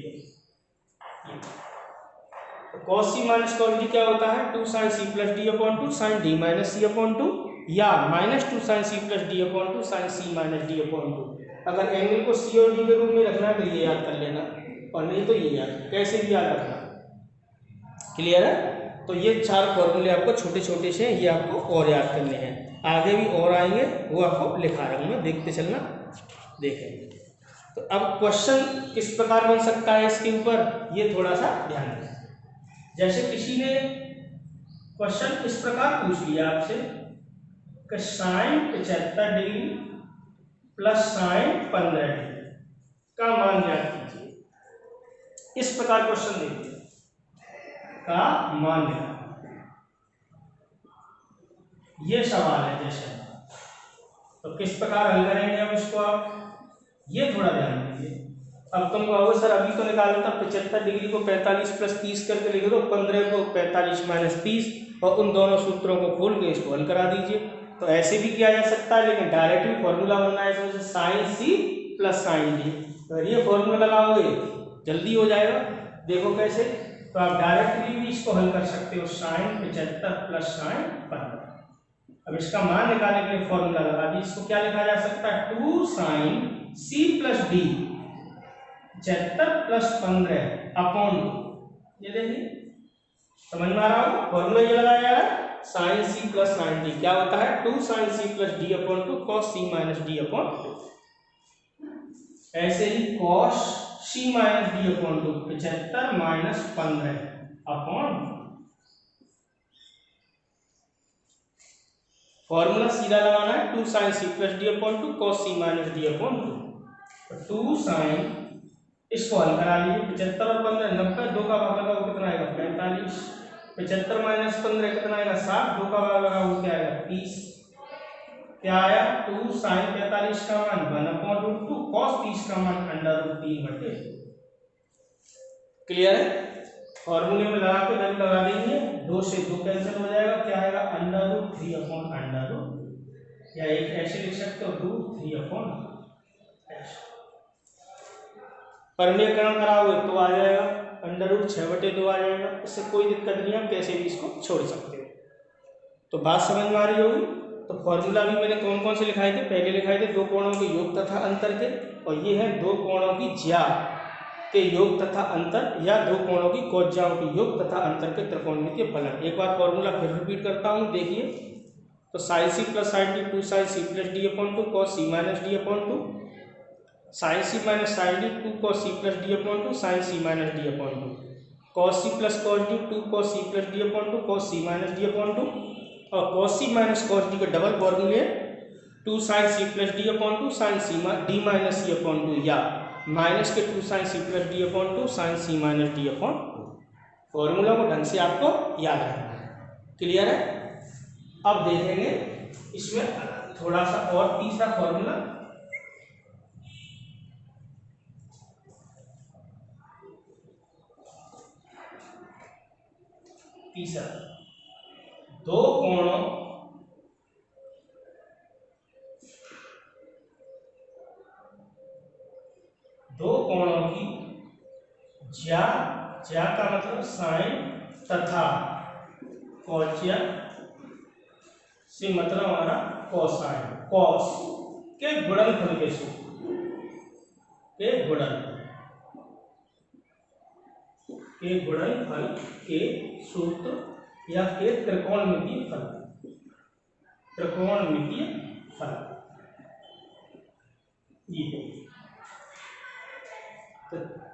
तो cos c minus cos d क्या होता है, 2 sine C plus D upon 2 sine D minus C upon 2, या minus 2 sine C plus D upon 2 sine C minus D upon 2। अगर एंगल को सी और डी के रूप में रखना है तो ये याद कर लेना, और नहीं तो ये याद, कैसे भी याद रखना। क्लियर है। तो ये 4 फॉर्मूले आपको छोटे छोटे से, ये आपको और याद करने हैं। आगे भी और आएंगे, वो आपको लिखा रहूँगा, देखते चलना, देखेंगे। तो अब क्वेश्चन किस प्रकार बन सकता है इसके ऊपर, ये थोड़ा सा ध्यान दें। जैसे किसी ने क्वेश्चन इस प्रकार पूछ लिया आपसे कि sine 75 degree plus sine 15 degree का मान ज्ञात कीजिए। इस प्रकार क्वेश्चन दे दिया का मान ज्ञात, ये सवाल है जैसे। तो किस प्रकार हल करेंगे अब इसको, आप ये थोड़ा ध्यान दीजिए। अब तुम कहोगे सर अभी तो निकाला था 75 डिग्री को 45 प्लस 30 करके लिख दो, 15 को 45 माइनस 30, और उन दोनों सूत्रों को खोल के इसको हल करा दीजिए। तो ऐसे भी किया जा सकता है, लेकिन डायरेक्ट भी फॉर्मूला बनना है, इसमें sine C plus sine D. अगर ये फॉर्मूला लगाओगे जल्दी हो जाएगा। देखो कैसे, तो आप डायरेक्टली भी इसको हल कर सकते हो, साइन 75 प्लस साइन 15। अब इसका मान निकालने के लिए फॉर्मूला लगा दी। इसको क्या लिखा जा सकता है, 2 sine C plus D 75 plus 15 upon 2। ये देखिए समझ में आ रहा हो, फॉर्मूला ये लगाया जा रहा है, sine C plus sine D क्या होता है, 2 sine C plus D upon 2 cos C minus D upon 2। ऐसे ही cos C minus D upon 2 75 minus 15 upon, formula सीधा लगाना है, 2 sine C plus D upon 2 cos C minus D upon 2। 2 sine, इसको हल करा लीजिए, 75 और 15 90, 2 का भाग लगा वो कितना आएगा 45, 75 माइनस 15 कितना आएगा 60, 2 का भाग लगा वो क्या आएगा 30। क्या आया, 2 साइन 45 का मान 1/√2 कॉस 30 का मान √3/2। क्लियर है। फॉर्मूले में लगा के वैल्यू लगा देंगे, 2 से 2 कैंसिल हो जाएगा, क्या आएगा √3/√2, या एक ऐसे लिख सकते हो √3/, परमीकरण कराओगे तो आ जाएगा √6/2 आ जाएगा। इससे कोई दिक्कत नहीं, आप कैसे भी इसको छोड़ सकते हो। तो बात समझ में आ रही होगी। तो फॉर्मूला भी मैंने कौन कौन से लिखाए थे, पहले लिखाए थे 2 कोणों के योग तथा अंतर के, और ये है 2 कोणों की ज्या के योग तथा अंतर, या 2 कोणों की कोज्जाओं के योग तथा अंतर के त्रिकोणमितीय फलन। एक बार फॉर्मूला फिर रिपीट करता हूँ, देखिए। तो sine C plus sine D 2 sine C plus D upon 2 cos C minus D upon 2, sine C minus sine D 2 cos C plus D upon 2 sine C minus D upon 2, cos C plus cos D 2 cos C plus D upon 2 cos C minus D upon 2, और cos C minus cos D का डबल फॉर्मूले 2 sine C plus D upon 2 sine C D minus C upon 2, या माइनस के 2 sine C plus D upon 2 sine C minus D upon 2। Formula को ढंग से आपको याद रखना है। क्लियर है। अब देखेंगे इसमें थोड़ा सा और तीसरा फॉर्मूला, तीसरा दो कोणों की ज्या का मतलब साइन तथा कॉज्या से मतलब हमारा कोसाइन, कॉस के गुणनफल के सूत्र, के गुणनफल के सूत्र या के त्रिकोणमितीय फल, ये तो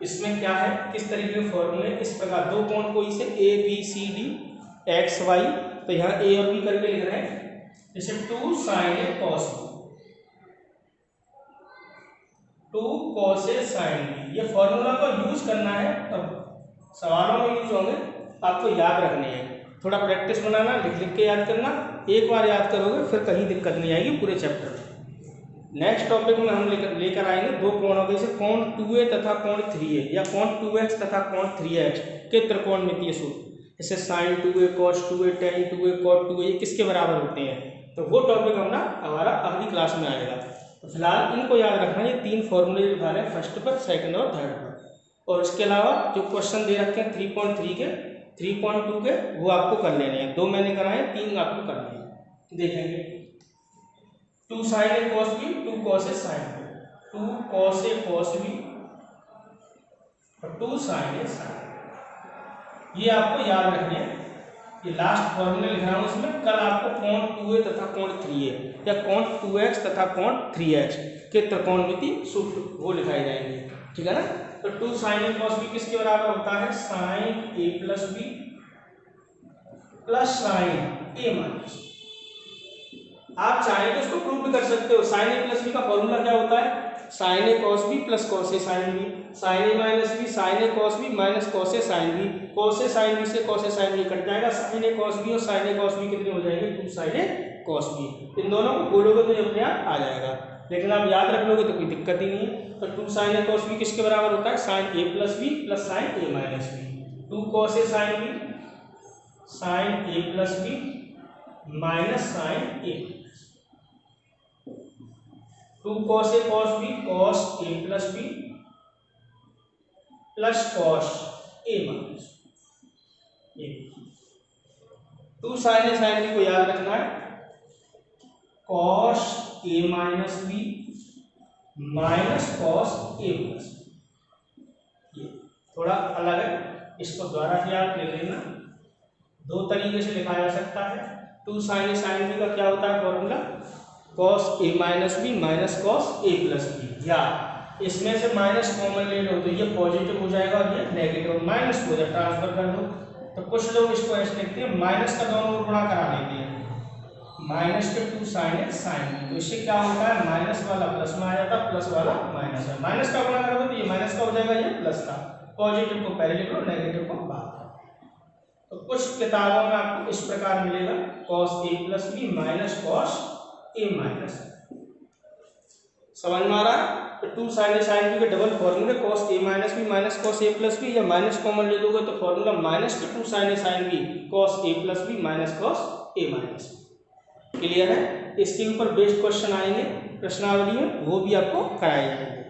इसमें क्या है, किस तरीके के फॉर्मूले, इस प्रकार दो कोण कोई से A B C D X Y, तो यहाँ ए और बी करके लिख रहे हैं, जैसे 2 sin A cos B, 2 cos A sin B, ये फॉर्मूला को यूज करना है, तब सवालों में यूज होंगे, आपको याद रखने हैं, थोड़ा प्रैक्टिस बनाना, लिख के याद करना, एक बार याद करोगे फिर कहीं दिक्कत नहीं आएगी पूरे चैप्टर में। नेक्स्ट टॉपिक में हम लेकर आएंगे दो कोणों के, जैसे कोण 2A तथा कोण 3A या कोण 2x तथा कोण 3x के त्रिकोणमितीय सूत्र, जैसे sin 2A cos 2A tan 2A cot 2A, ये किसके बराबर होते हैं, तो वो टॉपिक हमारा अगली क्लास में आएगा। तो फिलहाल इनको याद रखना, ये 3 फॉर्मूले लिखा रहे हैं फर्स्ट पर, सेकंड और थर्ड पर, और इसके अलावा जो क्वेश्चन दे रखे हैं 3.3 के 3.2 के वो आपको कर लेने हैं, 2 मैंने कराए, 3 आपको करने हैं। देखेंगे 2 sin A cos B, 2 cos A sin B, 2 cos A cos B और 2 sin A sin B, ये आपको याद रखने हैं। ये लास्ट फॉर्मूले लिख रहा हूँ इसमें, कल आपको कोण 2A तथा कोण 3A या कोण 2x तथा कोण 3x के त्रिकोणमितीय सूत्र वो लिखाए जाएंगे, ठीक है ना। तो 2 sin A cos B किसके बराबर होता है, sin A plus B plus sin A minus B। आप चाहें तो इसको प्रूव भी कर सकते हो, sin A plus B का फॉर्मूला क्या होता है, sin A cos B plus cos A sin B, sin A minus B sin A cos B minus cos A sin B, cos A sin B से cos A sin B cut जाएगा, sin A cos B और sin A cos B कितने हो जाएंगे, 2 sin A cos B, इन दोनों को बोलोगे तो अपने आप आ जाएगा, लेकिन आप याद रख लोगे तो कोई दिक्कत ही नहीं है। तो 2 sin A cos B किसके बराबर होता है, sin A plus B plus sin A minus B, 2 cos A sin B sin A plus B minus sin A, 2 cos A cos B cos A plus B plus cos A minus B, 2 sin A sin B को याद रखना है, cos A minus B minus cos A plus B, ये थोड़ा अलग है, इसको द्वारा से याद ले लेना, 2 तरीके से लिखा जा सकता है। 2 sin A sin B का क्या होता है formula, cos A minus B minus cos A plus B, या इसमें से माइनस कॉमन ले लो तो ये पॉजिटिव हो जाएगा और ये नेगेटिव, माइनस को जब ट्रांसफर कर दो तो कुछ लोग इसको ऐसे लिखते हैं, माइनस का दोनों ओर गुणा करा लेते हैं, माइनस के 2 sin A sin B, तो इससे क्या होता है, माइनस वाला प्लस में आ जाता है, प्लस वाला माइनस में, माइनस का गुणा करोगे तो ये माइनस का हो जाएगा, ये प्लस का, पॉजिटिव को पहले लिख लो, नेगेटिव को बाद। तो कुछ किताबों में आपको इस प्रकार मिलेगा, cos A plus B minus cos A minus, समझ में आ रहा है। तो 2 sin A sin B के डबल फॉर्मूले cos A minus B minus cos A plus B, या माइनस कॉमन ले लोगे तो फॉर्मूला माइनस के 2 sin A sin B cos A plus B minus cos A minus. Clear है, इसके ऊपर बेस्ड क्वेश्चन आएंगे प्रश्नावली में, वो भी आपको कराए जाएंगे।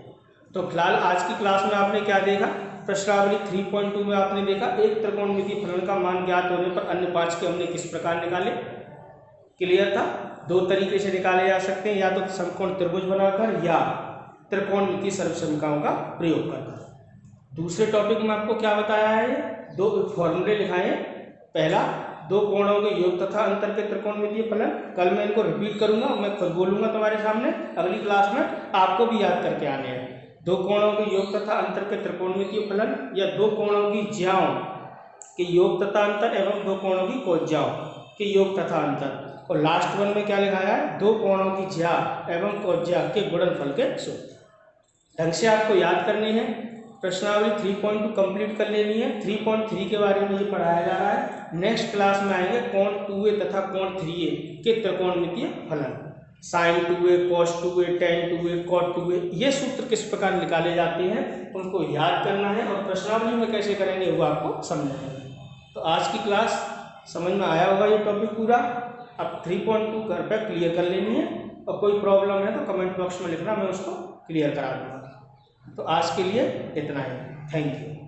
तो फिलहाल आज की क्लास में आपने क्या देखा, प्रश्नावली 3.2 में आपने देखा एक त्रिकोणमितीय फलन का मान ज्ञात होने पर अन्य 5 के हमने किस प्रकार निकाले, क्लियर था। 2 तरीके से निकाले जा सकते हैं, या तो समकोण त्रिभुज बनाकर या त्रिकोणमितीय सर्वसमीकरणों का प्रयोग करना। दूसरे टॉपिक में आपको क्या बताया है, 2 फॉर्मूले लिखाए, पहला 2 कोणों के योग तथा अंतर के त्रिकोणमितीय फलन, कल मैं इनको रिपीट करूंगा, मैं खुद बोलूंगा तुम्हारे सामने, अगली क्लास में आपको भी याद करके आने हैं। 2 कोणों के योग तथा अंतर के त्रिकोणमितीय फलन, या 2 कोणों की ज्याओं के योग तथा अंतर एवं 2 कोणों की कोज्याओं के योग तथा अंतर, और लास्ट वन में क्या लिखाया है, 2 कोणों की ज्या एवं कोज्या के गुणनफल के सूत्र। ढंग से आपको याद करनी है, प्रश्नावली 3.2 कंप्लीट कर लेनी है। 3.3 के बारे में ये पढ़ाया जा रहा है। नेक्स्ट क्लास में आएंगे कोण 2a तथा कोण 3a के त्रिकोणमितीय फलन, sin 2a, cos 2a, tan 2a, cot 2a। ये सूत्र किस प्रकार निकाले जाते हैं उनको याद करना है और प्रश्नावली में कैसे करेंगे वो आपको समझना है। तो आज की क्लास समझ में आया होगा ये टॉपिक पूरा। अब 3.2 घर पे क्लियर कर लेनी है और कोई प्रॉब्लम है तो कमेंट बॉक्स में लिखना, मैं उसको क्लियर करा दूँगा। तो आज के लिए इतना ही। Thank you.